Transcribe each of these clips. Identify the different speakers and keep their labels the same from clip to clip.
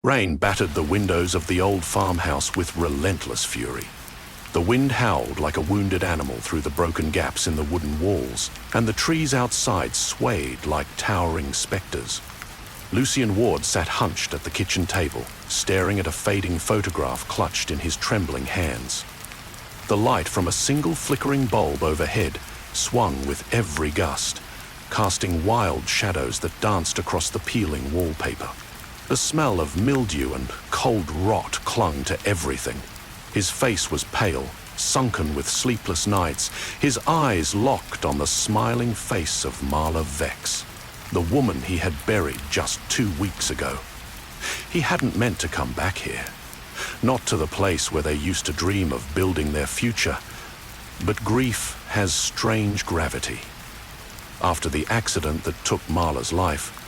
Speaker 1: Rain battered the windows of the old farmhouse with relentless fury. The wind howled like a wounded animal through the broken gaps in the wooden walls, and the trees outside swayed like towering specters. Lucian Ward sat hunched at the kitchen table, staring at a fading photograph clutched in his trembling hands. The light from a single flickering bulb overhead swung with every gust, casting wild shadows that danced across the peeling wallpaper. The smell of mildew and cold rot clung to everything. His face was pale, sunken with sleepless nights, his eyes locked on the smiling face of Marla Vex, the woman he had buried just 2 weeks ago. He hadn't meant to come back here, not to the place where they used to dream of building their future, but grief has strange gravity. After the accident that took Marla's life,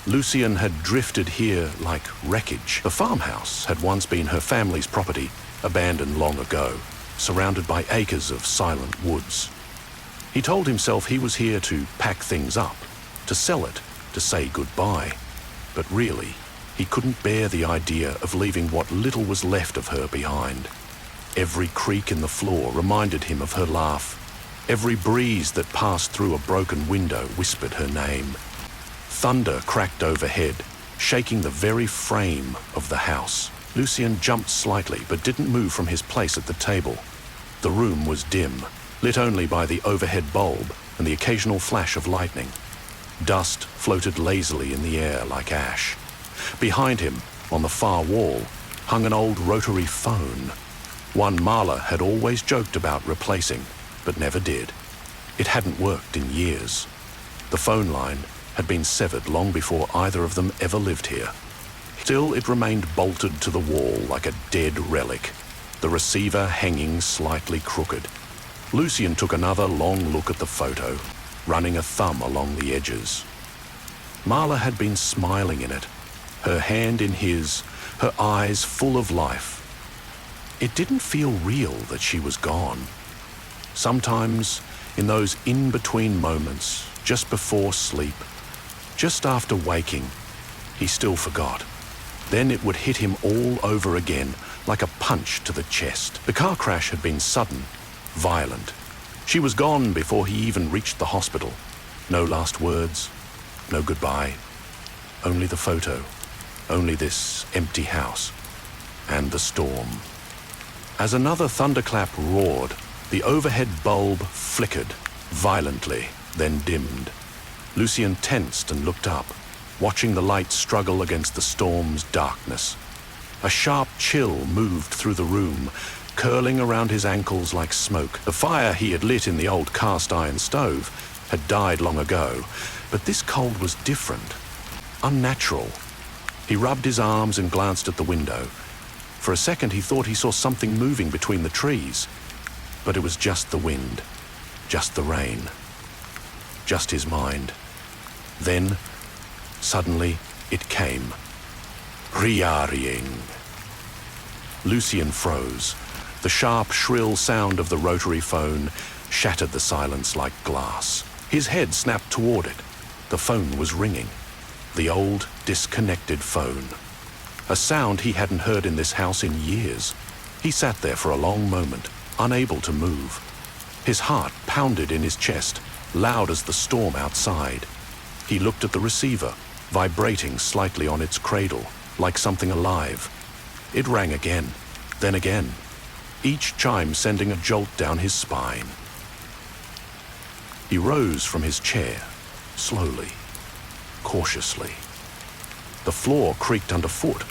Speaker 1: Lucian had drifted here like wreckage. The farmhouse had once been her family's property, abandoned long ago, surrounded by acres of silent woods. He told himself he was here to pack things up, to sell it, to say goodbye. But really, he couldn't bear the idea of leaving what little was left of her behind. Every creak in the floor reminded him of her laugh. Every breeze that passed through a broken window whispered her name. Thunder cracked overhead, shaking the very frame of the house. Lucian jumped slightly, but didn't move from his place at the table. The room was dim, lit only by the overhead bulb and the occasional flash of lightning. Dust floated lazily in the air like ash. Behind him, on the far wall, hung an old rotary phone. One Marla had always joked about replacing, but never did. It hadn't worked in years. The phone line had been severed long before either of them ever lived here. Still, it remained bolted to the wall like a dead relic, the receiver hanging slightly crooked. Lucian took another long look at the photo, running a thumb along the edges. Marla had been smiling in it, her hand in his, her eyes full of life. It didn't feel real that she was gone. Sometimes, in those in-between moments, just before sleep, just after waking, he still forgot. Then it would hit him all over again, like a punch to the chest. The car crash had been sudden, violent. She was gone before he even reached the hospital. No last words, no goodbye. Only the photo, only this empty house, and the storm. As another thunderclap roared, the overhead bulb flickered violently, then dimmed. Lucian tensed and looked up, watching the light struggle against the storm's darkness. A sharp chill moved through the room, curling around his ankles like smoke. The fire he had lit in the old cast-iron stove had died long ago, but this cold was different, unnatural. He rubbed his arms and glanced at the window. For a second he thought he saw something moving between the trees, but it was just the wind, just the rain, just his mind. Then, suddenly, it came. Rearing. Lucian froze. The sharp, shrill sound of the rotary phone shattered the silence like glass. His head snapped toward it. The phone was ringing. The old, disconnected phone. A sound he hadn't heard in this house in years. He sat there for a long moment, unable to move. His heart pounded in his chest, loud as the storm outside. He looked at the receiver, vibrating slightly on its cradle, like something alive. It rang again, then again, each chime sending a jolt down his spine. He rose from his chair, slowly, cautiously. The floor creaked underfoot,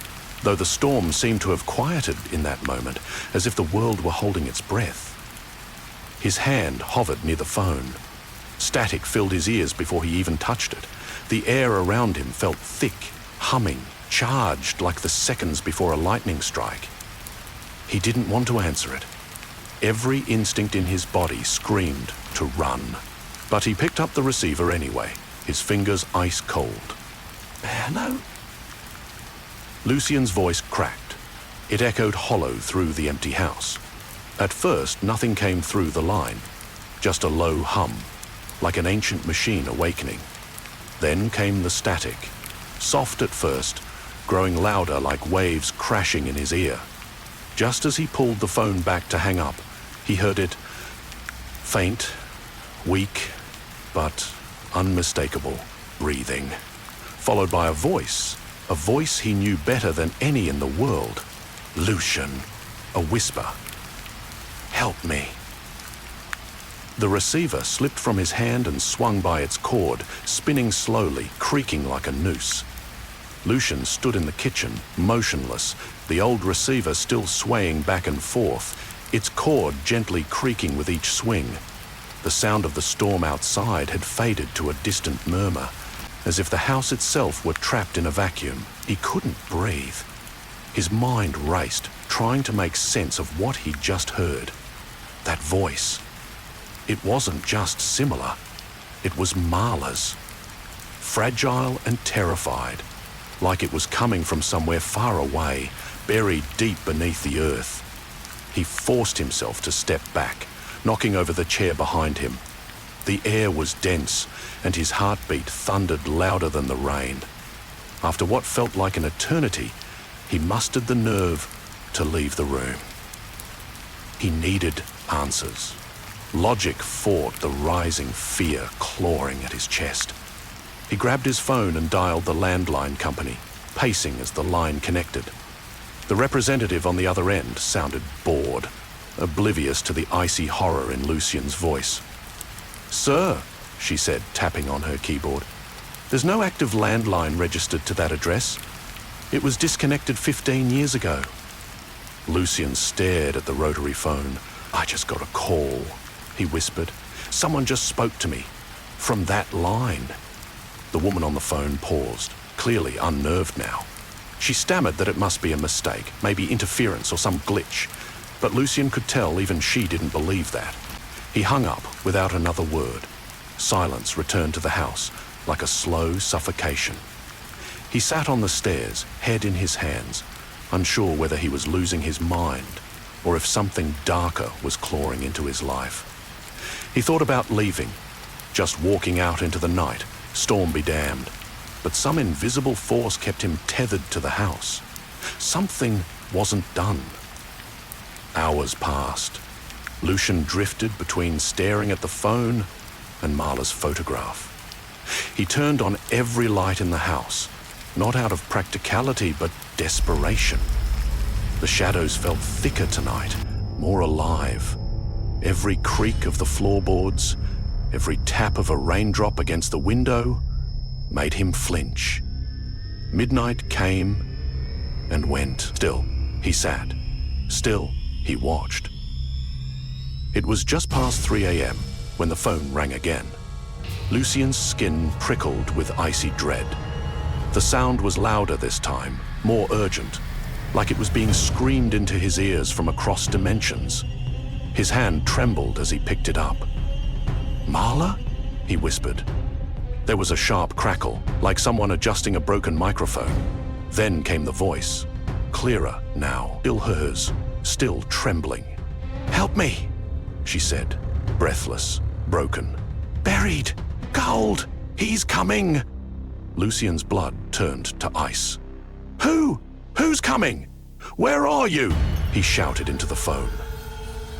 Speaker 1: though the storm seemed to have quieted in that moment, as if the world were holding its breath. His hand hovered near the phone. Static filled his ears before he even touched it. The air around him felt thick, humming, charged like the seconds before a lightning strike. He didn't want to answer it. Every instinct in his body screamed to run. But he picked up the receiver anyway, his fingers ice cold. "Hello?" Lucian's voice cracked. It echoed hollow through the empty house. At first, nothing came through the line, just a low hum, like an ancient machine awakening. Then came the static, soft at first, growing louder like waves crashing in his ear. Just as he pulled the phone back to hang up, he heard it faint, weak, but unmistakable breathing, followed by a voice he knew better than any in the world. Lucian, a whisper. "Help me." The receiver slipped from his hand and swung by its cord, spinning slowly, creaking like a noose. Lucian stood in the kitchen, motionless, the old receiver still swaying back and forth, its cord gently creaking with each swing. The sound of the storm outside had faded to a distant murmur, as if the house itself were trapped in a vacuum. He couldn't breathe. His mind raced, trying to make sense of what he'd just heard. That voice. It wasn't just similar. It was Marla's. Fragile and terrified, like it was coming from somewhere far away, buried deep beneath the earth. He forced himself to step back, knocking over the chair behind him. The air was dense, and his heartbeat thundered louder than the rain. After what felt like an eternity, he mustered the nerve to leave the room. He needed answers. Logic fought the rising fear clawing at his chest. He grabbed his phone and dialed the landline company, pacing as the line connected. The representative on the other end sounded bored, oblivious to the icy horror in Lucian's voice. "Sir," she said, tapping on her keyboard, "there's no active landline registered to that address. It was disconnected 15 years ago." Lucian stared at the rotary phone. "I just got a call," he whispered. "Someone just spoke to me. From that line." The woman on the phone paused, clearly unnerved now. She stammered that it must be a mistake, maybe interference or some glitch. But Lucian could tell even she didn't believe that. He hung up without another word. Silence returned to the house, like a slow suffocation. He sat on the stairs, head in his hands, unsure whether he was losing his mind or if something darker was clawing into his life. He thought about leaving, just walking out into the night, storm be damned. But some invisible force kept him tethered to the house. Something wasn't done. Hours passed. Lucian drifted between staring at the phone and Marla's photograph. He turned on every light in the house, not out of practicality but desperation. The shadows felt thicker tonight, more alive. Every creak of the floorboards, every tap of a raindrop against the window made him flinch. Midnight came and went. Still, he sat. Still, he watched. It was just past 3 a.m. when the phone rang again. Lucian's skin prickled with icy dread. The sound was louder this time, more urgent, like it was being screamed into his ears from across dimensions. His hand trembled as he picked it up. "Marla?" he whispered. There was a sharp crackle, like someone adjusting a broken microphone. Then came the voice, clearer now, still hers, still trembling. "Help me," she said, breathless, broken. "Buried! Cold! He's coming!" Lucian's blood turned to ice. Who's coming? Where are you?" he shouted into the phone.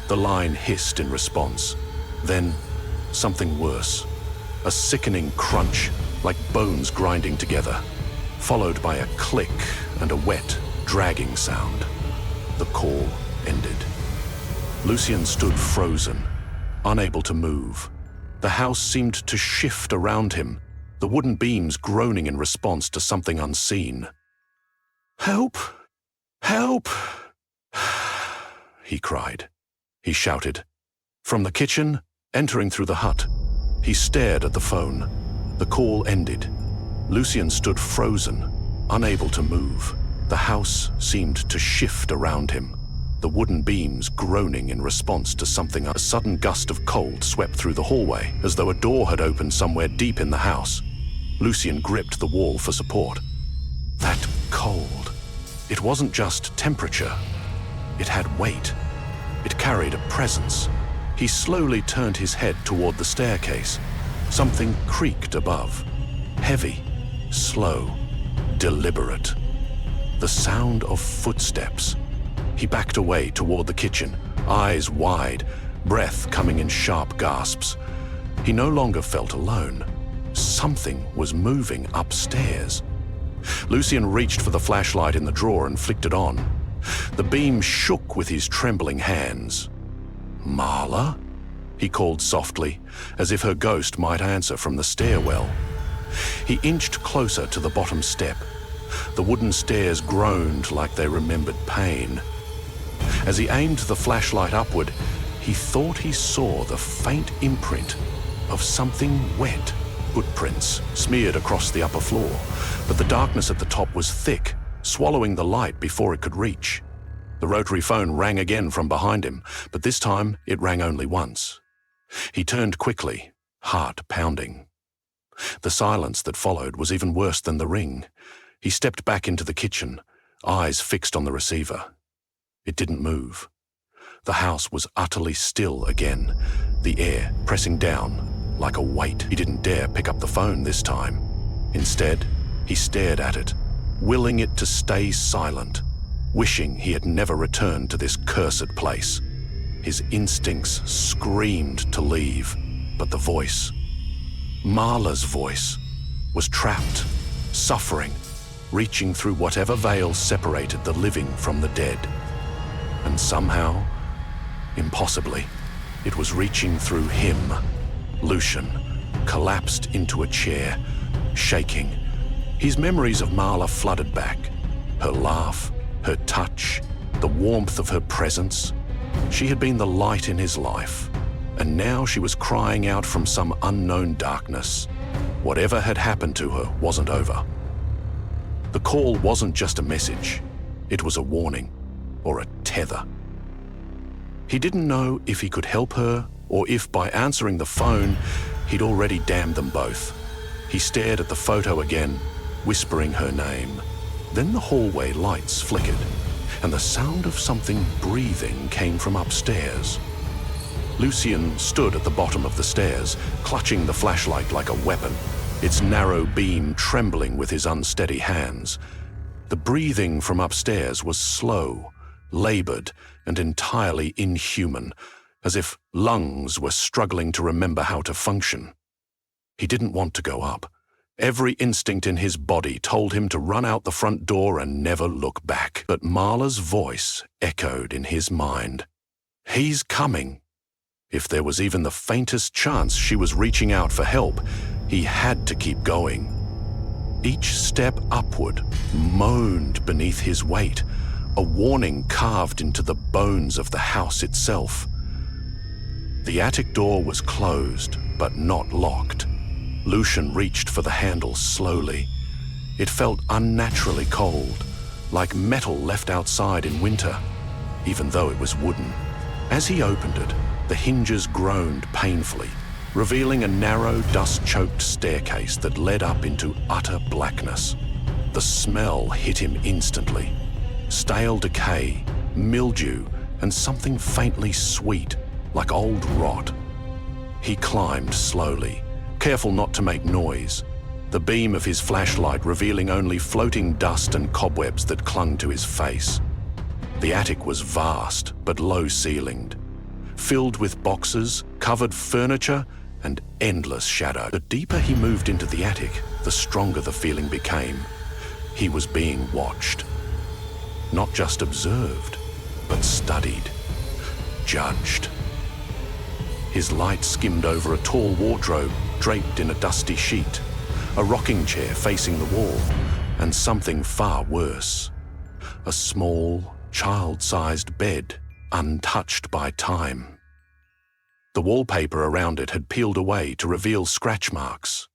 Speaker 1: The line hissed in response. Then, something worse. A sickening crunch, like bones grinding together, followed by a click and a wet, dragging sound. The call ended. Lucian stood frozen, unable to move. The house seemed to shift around him, the wooden beams groaning in response to something unseen. "Help! Help!" he cried. He shouted. From the kitchen, entering through the hut, he stared at the phone. The call ended. Lucian stood frozen, unable to move. The house seemed to shift around him, the wooden beams groaning in response to something. A sudden gust of cold swept through the hallway, as though a door had opened somewhere deep in the house. Lucian gripped the wall for support. That cold. It wasn't just temperature. It had weight. It carried a presence. He slowly turned his head toward the staircase. Something creaked above. Heavy, slow, deliberate. the sound of footsteps. He backed away toward the kitchen, eyes wide, breath coming in sharp gasps. He no longer felt alone. Something was moving upstairs. Lucian reached for the flashlight in the drawer and flicked it on. The beam shook with his trembling hands. "Marla?" he called softly, as if her ghost might answer from the stairwell. He inched closer to the bottom step. The wooden stairs groaned like they remembered pain. As he aimed the flashlight upward, he thought he saw the faint imprint of something wet. Footprints smeared across the upper floor, but the darkness at the top was thick, swallowing the light before it could reach. The rotary phone rang again from behind him, but this time it rang only once. He turned quickly, heart pounding. The silence that followed was even worse than the ring. He stepped back into the kitchen, eyes fixed on the receiver. It didn't move. The house was utterly still again, the air pressing down like a weight. He didn't dare pick up the phone this time. Instead, he stared at it, willing it to stay silent, wishing he had never returned to this cursed place. His instincts screamed to leave, but the voice, Marla's voice, was trapped, suffering, reaching through whatever veil separated the living from the dead. And somehow, impossibly, it was reaching through him. Lucian collapsed into a chair, shaking. His memories of Marla flooded back. Her laugh, her touch, the warmth of her presence. She had been the light in his life, and now she was crying out from some unknown darkness. Whatever had happened to her wasn't over. The call wasn't just a message. It was a warning, or a tether. He didn't know if he could help her, or if by answering the phone, he'd already damned them both. He stared at the photo again, whispering her name. Then the hallway lights flickered, and the sound of something breathing came from upstairs. Lucian stood at the bottom of the stairs, clutching the flashlight like a weapon, its narrow beam trembling with his unsteady hands. The breathing from upstairs was slow, labored, and entirely inhuman, as if lungs were struggling to remember how to function. He didn't want to go up. Every instinct in his body told him to run out the front door and never look back. But Marla's voice echoed in his mind. He's coming. If there was even the faintest chance she was reaching out for help, he had to keep going. Each step upward moaned beneath his weight, a warning carved into the bones of the house itself. The attic door was closed, but not locked. Lucian reached for the handle slowly. It felt unnaturally cold, like metal left outside in winter, even though it was wooden. As he opened it, the hinges groaned painfully, revealing a narrow, dust-choked staircase that led up into utter blackness. The smell hit him instantly. Stale decay, mildew, and something faintly sweet, like old rot. He climbed slowly, careful not to make noise, the beam of his flashlight revealing only floating dust and cobwebs that clung to his face. The attic was vast but low-ceilinged, filled with boxes, covered furniture, and endless shadow. The deeper he moved into the attic, the stronger the feeling became. He was being watched. Not just observed, but studied, judged. His light skimmed over a tall wardrobe draped in a dusty sheet, a rocking chair facing the wall, and something far worse. A small, child-sized bed, untouched by time. The wallpaper around it had peeled away to reveal scratch marks,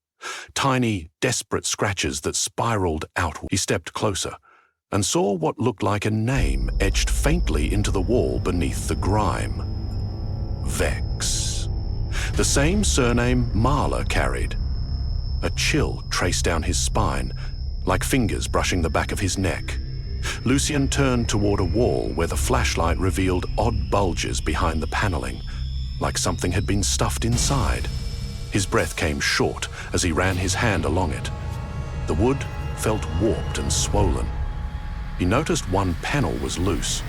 Speaker 1: tiny, desperate scratches that spiraled outward. He stepped closer and saw what looked like a name etched faintly into the wall beneath the grime. Vex. The same surname Marla carried. A chill traced down his spine, like fingers brushing the back of his neck. Lucian turned toward a wall where the flashlight revealed odd bulges behind the paneling, like something had been stuffed inside. His breath came short as he ran his hand along it. The wood felt warped and swollen. He noticed one panel was loose,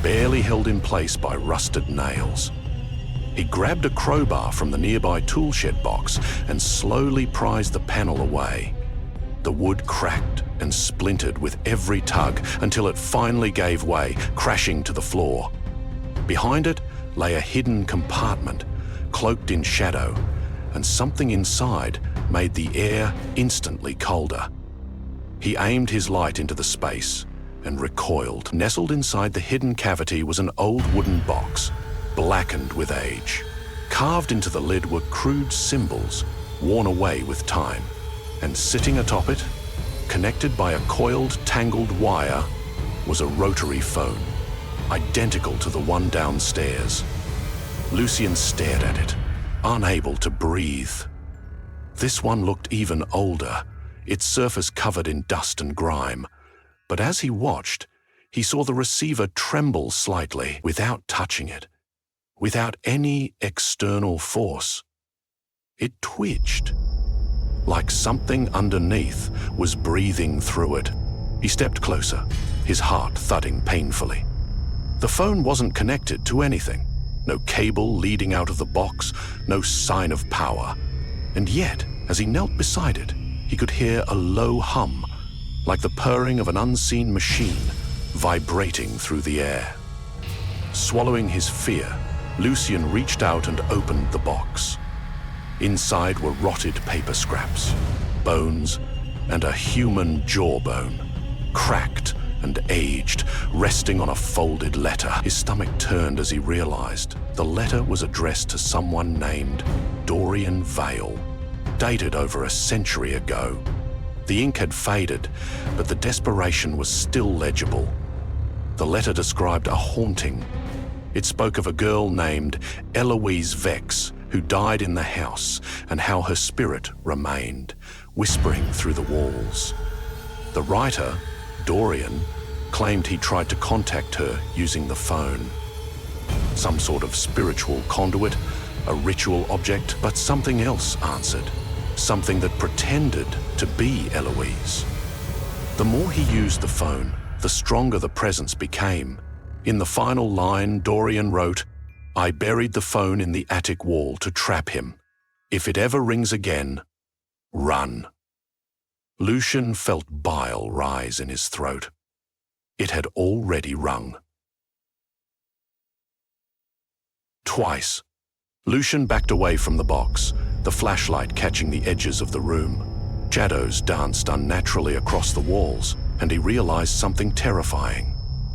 Speaker 1: barely held in place by rusted nails. He grabbed a crowbar from the nearby toolshed box and slowly prized the panel away. The wood cracked and splintered with every tug until it finally gave way, crashing to the floor. Behind it lay a hidden compartment, cloaked in shadow, and something inside made the air instantly colder. He aimed his light into the space and recoiled. Nestled inside the hidden cavity was an old wooden box, blackened with age. Carved into the lid were crude symbols, worn away with time. And sitting atop it, connected by a coiled, tangled wire, was a rotary phone, identical to the one downstairs. Lucian stared at it, unable to breathe. This one looked even older, its surface covered in dust and grime. But as he watched, he saw the receiver tremble slightly without touching it, without any external force. It twitched, like something underneath was breathing through it. He stepped closer, his heart thudding painfully. The phone wasn't connected to anything. No cable leading out of the box, no sign of power. And yet, as he knelt beside it, he could hear a low hum, like the purring of an unseen machine, vibrating through the air. Swallowing his fear, Lucian reached out and opened the box. Inside were rotted paper scraps, bones, and a human jawbone, cracked and aged, resting on a folded letter. His stomach turned as he realized the letter was addressed to someone named Dorian Vale, dated over a century ago. The ink had faded, but the desperation was still legible. The letter described a haunting. It spoke of a girl named Eloise Vex, who died in the house, and how her spirit remained, whispering through the walls. The writer, Dorian, claimed he tried to contact her using the phone. Some sort of spiritual conduit, a ritual object, but something else answered. Something that pretended to be Eloise. The more he used the phone, the stronger the presence became. In the final line, Dorian wrote, "I buried the phone in the attic wall to trap him. If it ever rings again, run." Lucian felt bile rise in his throat. It had already rung. Twice. Lucian backed away from the box, the flashlight catching the edges of the room. Shadows danced unnaturally across the walls, and he realized something terrifying.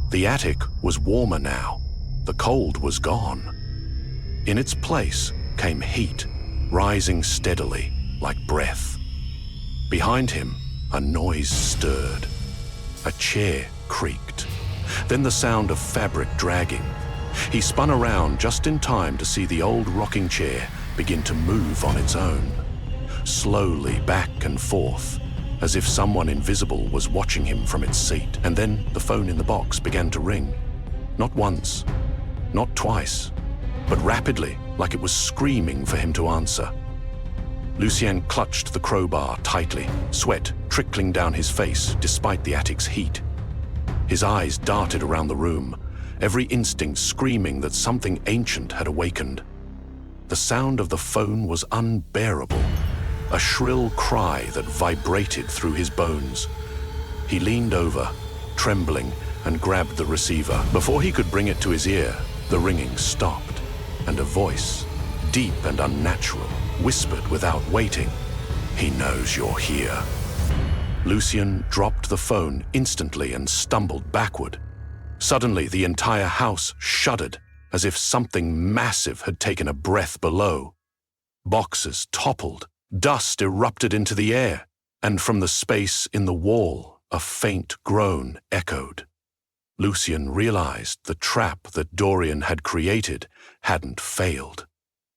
Speaker 1: The attic was warmer now. The cold was gone. In its place came heat, rising steadily, like breath. Behind him, a noise stirred. A chair creaked. Then the sound of fabric dragging. He spun around just in time to see the old rocking chair begin to move on its own, slowly back and forth, as if someone invisible was watching him from its seat. And then the phone in the box began to ring. Not once, not twice, but rapidly, like it was screaming for him to answer. Lucian clutched the crowbar tightly, sweat trickling down his face despite the attic's heat. His eyes darted around the room, every instinct screaming that something ancient had awakened. The sound of the phone was unbearable, a shrill cry that vibrated through his bones. He leaned over, trembling, and grabbed the receiver. Before he could bring it to his ear, the ringing stopped, and a voice, deep and unnatural, whispered without waiting, "He knows you're here." Lucian dropped the phone instantly and stumbled backward. Suddenly, the entire house shuddered, as if something massive had taken a breath below. Boxes toppled, dust erupted into the air, and from the space in the wall, a faint groan echoed. Lucian realized the trap that Dorian had created hadn't failed.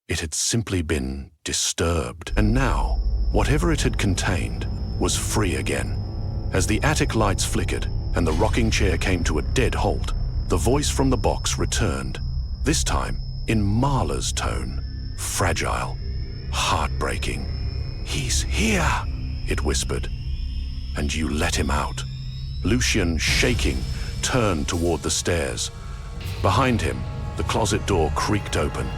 Speaker 1: It had simply been disturbed, and now, whatever it had contained was free again. As the attic lights flickered and the rocking chair came to a dead halt, the voice from the box returned, this time in Marla's tone, fragile, heartbreaking. "He's here," it whispered. "And you let him out. Lucian, shaking, turned toward the stairs. Behind him, the closet door creaked open.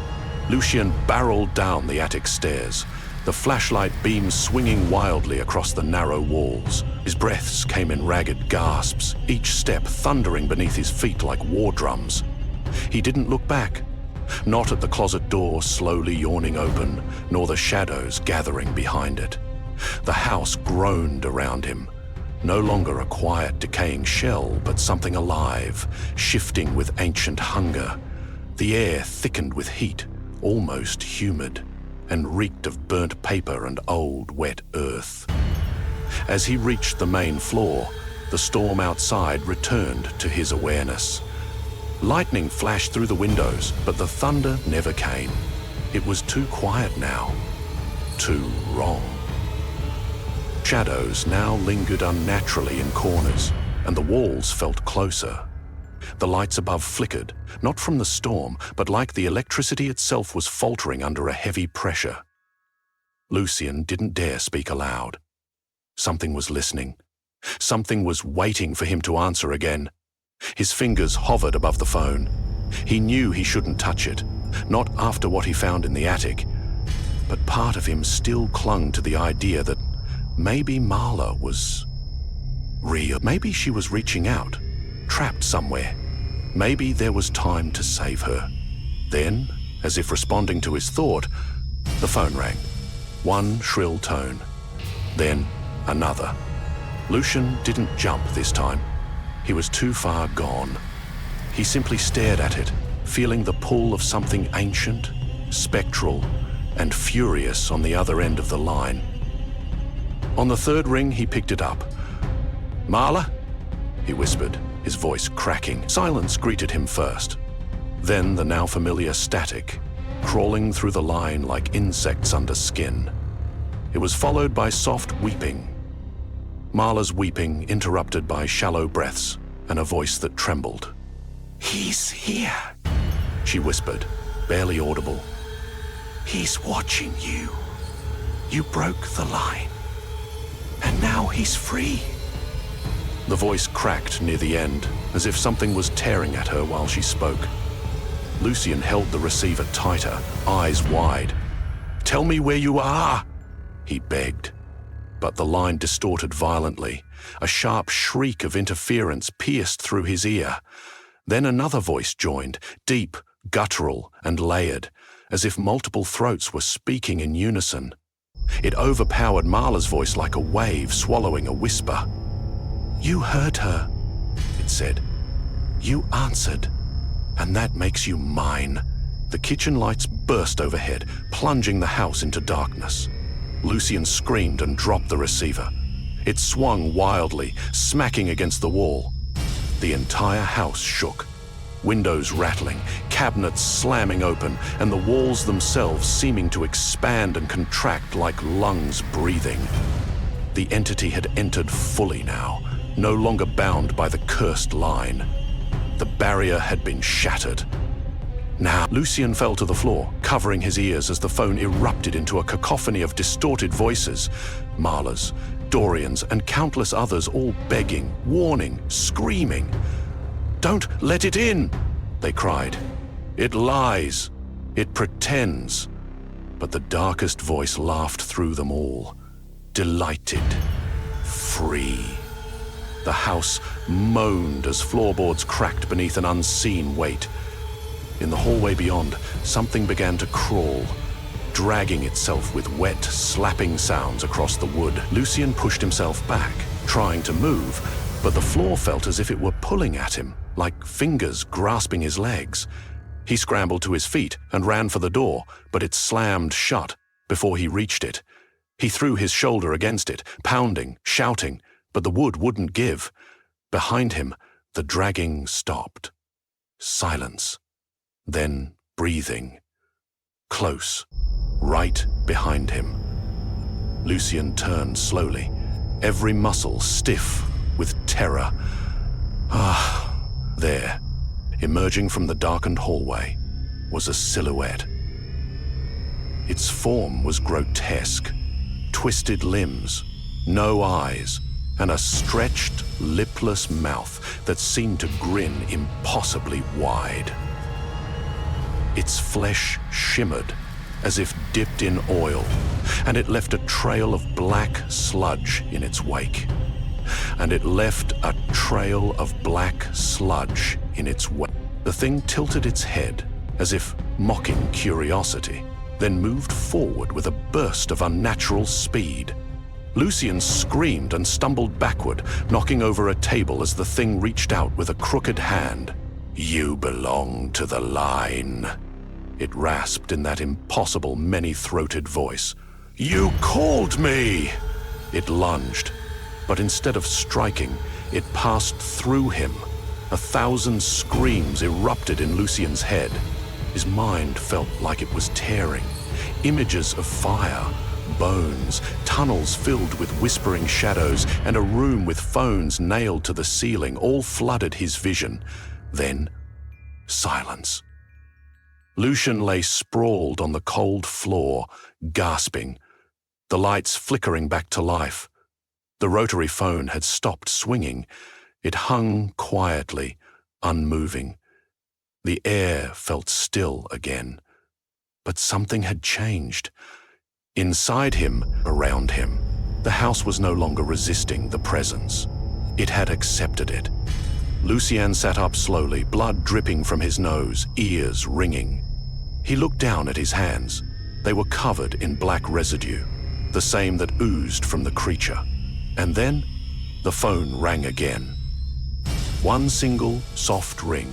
Speaker 1: Lucian barreled down the attic stairs, the flashlight beam swinging wildly across the narrow walls. His breaths came in ragged gasps, each step thundering beneath his feet like war drums. He didn't look back, not at the closet door slowly yawning open, nor the shadows gathering behind it. The house groaned around him, no longer a quiet, decaying shell, but something alive, shifting with ancient hunger. The air thickened with heat, almost humid, and reeked of burnt paper and old, wet earth. As he reached the main floor, the storm outside returned to his awareness. Lightning flashed through the windows, but the thunder never came. It was too quiet now. Too wrong. Shadows now lingered unnaturally in corners, and the walls felt closer. The lights above flickered, not from the storm, but like the electricity itself was faltering under a heavy pressure. Lucian didn't dare speak aloud. Something was listening. Something was waiting for him to answer again. His fingers hovered above the phone. He knew he shouldn't touch it, not after what he found in the attic. But part of him still clung to the idea that maybe Marla was real. Maybe she was reaching out, trapped somewhere. Maybe there was time to save her. Then, as if responding to his thought, the phone rang. One shrill tone. Then another. Lucian didn't jump this time. He was too far gone. He simply stared at it, feeling the pull of something ancient, spectral, and furious on the other end of the line. On the third ring, he picked it up. "Marla?" he whispered, his voice cracking. Silence greeted him first. Then the now familiar static, crawling through the line like insects under skin. It was followed by soft weeping. Marla's weeping interrupted by shallow breaths and a voice that trembled. "He's here," she whispered, barely audible. "He's watching you. You broke the line. And now he's free." The voice cracked near the end, as if something was tearing at her while she spoke. Lucian held the receiver tighter, eyes wide. "Tell me where you are," he begged. But the line distorted violently. A sharp shriek of interference pierced through his ear. Then another voice joined, deep, guttural, and layered, as if multiple throats were speaking in unison. It overpowered Marla's voice like a wave swallowing a whisper. "You heard her," it said. "You answered, and that makes you mine." The kitchen lights burst overhead, plunging the house into darkness. Lucian screamed and dropped the receiver. It swung wildly, smacking against the wall. The entire house shook, windows rattling, cabinets slamming open, and the walls themselves seeming to expand and contract like lungs breathing. The entity had entered fully now, no longer bound by the cursed line. The barrier had been shattered. Now, Lucian fell to the floor, covering his ears as the phone erupted into a cacophony of distorted voices. Marla's, Dorian's, and countless others all begging, warning, screaming. "Don't let it in!" they cried. "It lies. It pretends." But the darkest voice laughed through them all. Delighted. Free. The house moaned as floorboards cracked beneath an unseen weight. In the hallway beyond, something began to crawl, dragging itself with wet, slapping sounds across the wood. Lucian pushed himself back, trying to move, but the floor felt as if it were pulling at him, like fingers grasping his legs. He scrambled to his feet and ran for the door, but it slammed shut before he reached it. He threw his shoulder against it, pounding, shouting, but the wood wouldn't give. Behind him, the dragging stopped. Silence. Then breathing. Close, right behind him. Lucian turned slowly, every muscle stiff with terror. There, emerging from the darkened hallway, was a silhouette. Its form was grotesque, twisted limbs, no eyes, and a stretched, lipless mouth that seemed to grin impossibly wide. Its flesh shimmered as if dipped in oil, and it left a trail of black sludge in its wake. And it left a trail of black sludge in its wake. The thing tilted its head as if mocking curiosity, then moved forward with a burst of unnatural speed. Lucian screamed and stumbled backward, knocking over a table as the thing reached out with a crooked hand. "You belong to the line," it rasped in that impossible, many-throated voice. "You called me!" It lunged, but instead of striking, it passed through him. 1,000 screams erupted in Lucian's head. His mind felt like it was tearing. Images of fire, bones, tunnels filled with whispering shadows, and a room with phones nailed to the ceiling all flooded his vision. Then, silence. Lucian lay sprawled on the cold floor, gasping, the lights flickering back to life. The rotary phone had stopped swinging. It hung quietly, unmoving. The air felt still again. But something had changed. Inside him, around him, the house was no longer resisting the presence. It had accepted it. Lucian sat up slowly, blood dripping from his nose, ears ringing. He looked down at his hands. They were covered in black residue, the same that oozed from the creature. And then, the phone rang again. One single, soft ring,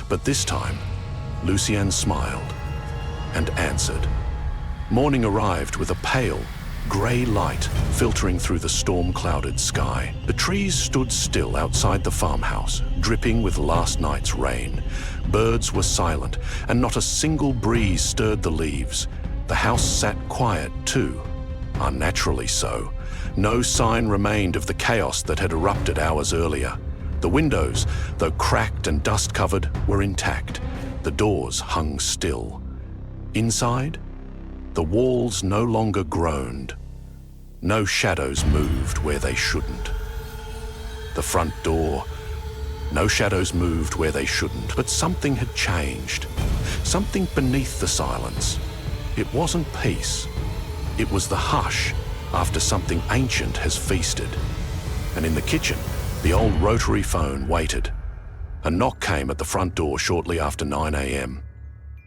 Speaker 1: but this time, Lucian smiled and answered. Morning arrived with a pale, grey light filtering through the storm-clouded sky. The trees stood still outside the farmhouse, dripping with last night's rain. Birds were silent, and not a single breeze stirred the leaves. The house sat quiet too, unnaturally so. No sign remained of the chaos that had erupted hours earlier. The windows, though cracked and dust-covered, were intact. The doors hung still. Inside, the walls no longer groaned. No shadows moved where they shouldn't. The front door, no shadows moved where they shouldn't, but something had changed. Something beneath the silence. It wasn't peace. It was the hush after something ancient has feasted. And in the kitchen, the old rotary phone waited. A knock came at the front door shortly after 9 a.m.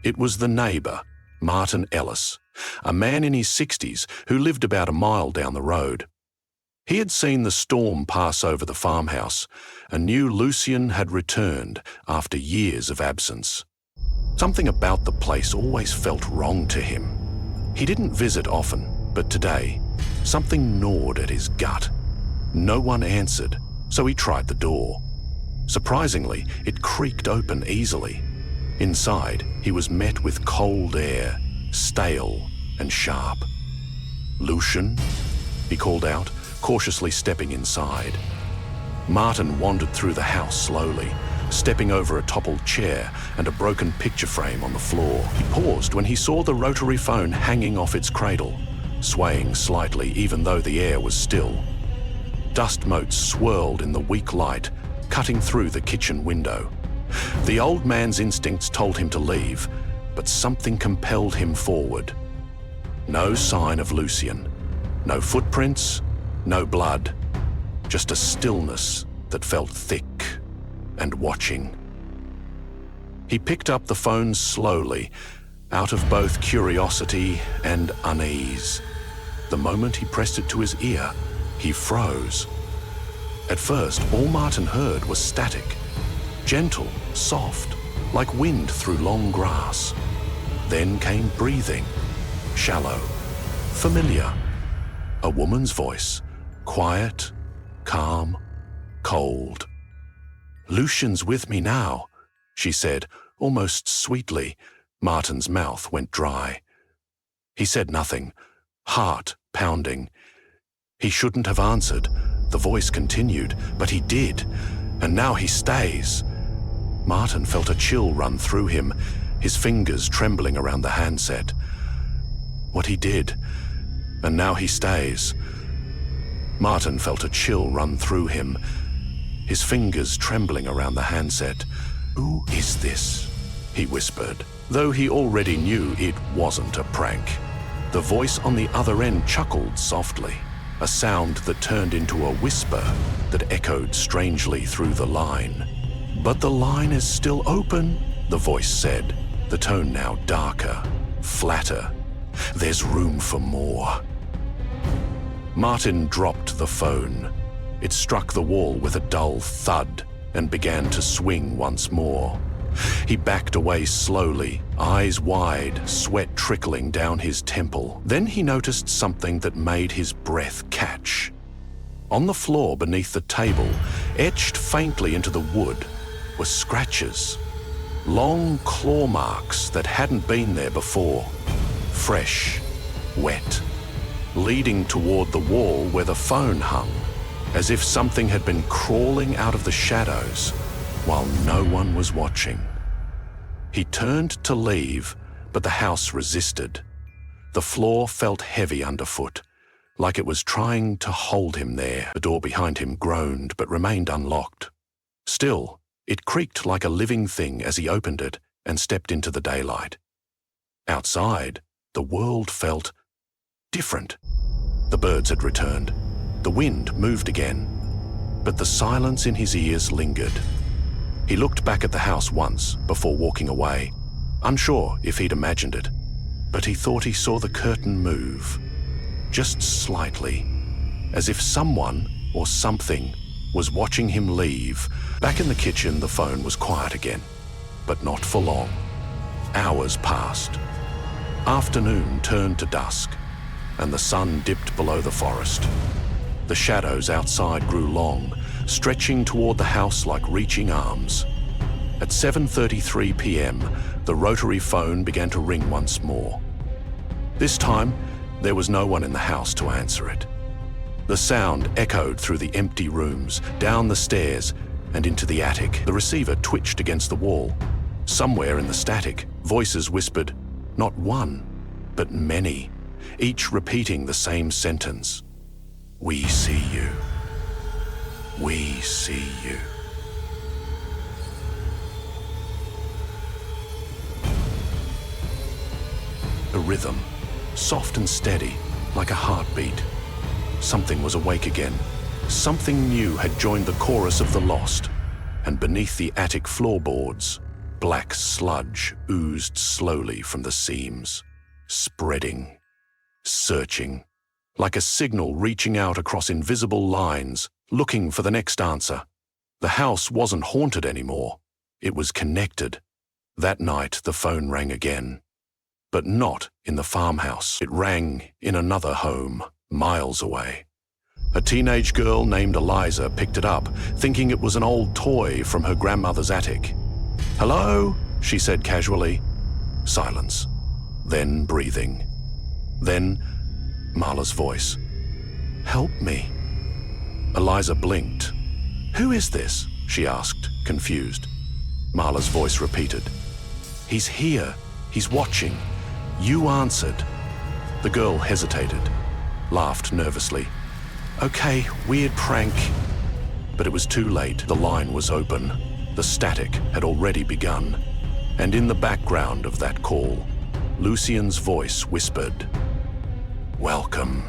Speaker 1: It was the neighbour, Martin Ellis, a man in his 60s who lived about a mile down the road. He had seen the storm pass over the farmhouse and knew Lucian had returned after years of absence. Something about the place always felt wrong to him. He didn't visit often, but today, something gnawed at his gut. No one answered, so he tried the door. Surprisingly, it creaked open easily. Inside, he was met with cold air, stale and sharp. "Lucian?" he called out, cautiously stepping inside. Martin wandered through the house slowly, stepping over a toppled chair and a broken picture frame on the floor. He paused when he saw the rotary phone hanging off its cradle, swaying slightly even though the air was still. Dust motes swirled in the weak light, cutting through the kitchen window. The old man's instincts told him to leave, but something compelled him forward. No sign of Lucian. No footprints, no blood. Just a stillness that felt thick and watching. He picked up the phone slowly, out of both curiosity and unease. The moment he pressed it to his ear, he froze. At first, all Martin heard was static. Gentle, soft, like wind through long grass. Then came breathing, shallow, familiar. A woman's voice, quiet, calm, cold. "Lucian's with me now," she said, almost sweetly. Martin's mouth went dry. He said nothing, heart pounding. He shouldn't have answered. The voice continued, but he did, and now he stays. Martin felt a chill run through him, his fingers trembling around the handset. What he did, and now he stays. Martin felt a chill run through him, his fingers trembling around the handset. "Who is this?" he whispered, though he already knew it wasn't a prank. The voice on the other end chuckled softly, a sound that turned into a whisper that echoed strangely through the line. "But the line is still open," the voice said, the tone now darker, flatter. "There's room for more." Martin dropped the phone. It struck the wall with a dull thud and began to swing once more. He backed away slowly, eyes wide, sweat trickling down his temple. Then he noticed something that made his breath catch. On the floor beneath the table, etched faintly into the wood, were scratches. Long claw marks that hadn't been there before. Fresh, wet, leading toward the wall where the phone hung, as if something had been crawling out of the shadows while no one was watching. He turned to leave, but the house resisted. The floor felt heavy underfoot, like it was trying to hold him there. The door behind him groaned but remained unlocked. Still, it creaked like a living thing as he opened it and stepped into the daylight. Outside, the world felt different. The birds had returned. The wind moved again, but the silence in his ears lingered. He looked back at the house once before walking away, unsure if he'd imagined it, but he thought he saw the curtain move, just slightly, as if someone or something was watching him leave. Back in the kitchen, the phone was quiet again, but not for long. Hours passed. Afternoon turned to dusk, and the sun dipped below the forest. The shadows outside grew long, stretching toward the house like reaching arms. At 7:33 p.m., the rotary phone began to ring once more. This time, there was no one in the house to answer it. The sound echoed through the empty rooms, down the stairs, and into the attic. The receiver twitched against the wall. Somewhere in the static, voices whispered, not one, but many, each repeating the same sentence. "We see you. We see you." A rhythm, soft and steady, like a heartbeat. Something was awake again. Something new had joined the chorus of the lost, and beneath the attic floorboards, black sludge oozed slowly from the seams, spreading, searching, like a signal reaching out across invisible lines, looking for the next answer. The house wasn't haunted anymore. It was connected. That night, the phone rang again. But not in the farmhouse. It rang in another home, miles away. A teenage girl named Eliza picked it up, thinking it was an old toy from her grandmother's attic. "Hello?" she said casually. Silence. Then breathing. Then Marla's voice. "Help me." Eliza blinked. "Who is this?" she asked, confused. Marla's voice repeated. "He's here. He's watching. You answered." The girl hesitated, laughed nervously. "Okay, weird prank." But it was too late. The line was open. The static had already begun. And in the background of that call, Lucian's voice whispered, "Welcome."